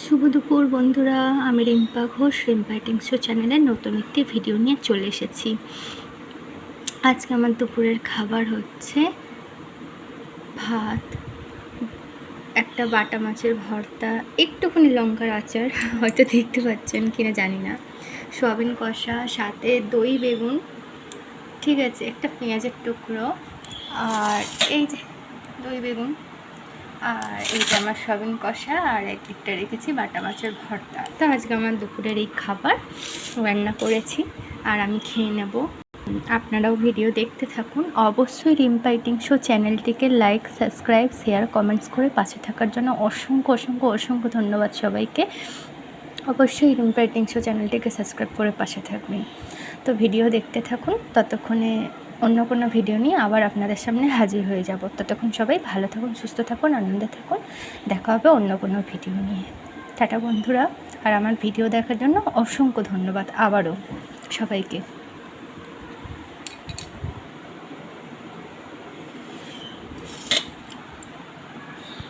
শুভ দুপুর বন্ধুরা, আমি রিম্পা ঘোষ, রিম্পা ইটিং শো চ্যানেলের নতুন একটি ভিডিও নিয়ে চলে এসেছি। আজকে আমার দুপুরের খাবার হচ্ছে ভাত, একটা বাটা মাছের ভর্তা, একটুখানি লঙ্কার আচার, হয়তো দেখতে পাচ্ছেন কিনা জানি না, সয়াবিন কষা, সাথে দই বেগুন, ঠিক আছে, একটা পেঁয়াজের টুকরো, আর এই যে দই বেগুন, আর এইটা আমার সয়াবিন কষা, আর একটা রেখেছি বাটা মাছের ভর্তা। তো আজকে আমার দুপুরের এই খাবার রান্না করেছি আর আমি খেয়ে নেব। আপনারাও ভিডিও দেখতে থাকুন। অবশ্যই রিম্পা ইটিং শো চ্যানেলটিকে লাইক, সাবস্ক্রাইব, শেয়ার, কমেন্টস করে পাশে থাকার জন্য অসংখ্য অসংখ্য অসংখ্য ধন্যবাদ সবাইকে। অবশ্যই রিম্পা ইটিং শো চ্যানেলটিকে সাবস্ক্রাইব করে পাশে থাকবেন। তো ভিডিও দেখতে থাকুন, ততক্ষণে অন্য কোনো ভিডিও নিয়ে আবার আপনাদের সামনে হাজির হয়ে যাব। ততক্ষণ সবাই ভালো থাকুন, সুস্থ থাকুন, আনন্দে থাকুন। দেখা হবে অন্য কোনো ভিডিও নিয়ে। টাটা বন্ধুরা, আর আমার ভিডিও দেখার জন্য অসংখ্য ধন্যবাদ আবারও সবাইকে।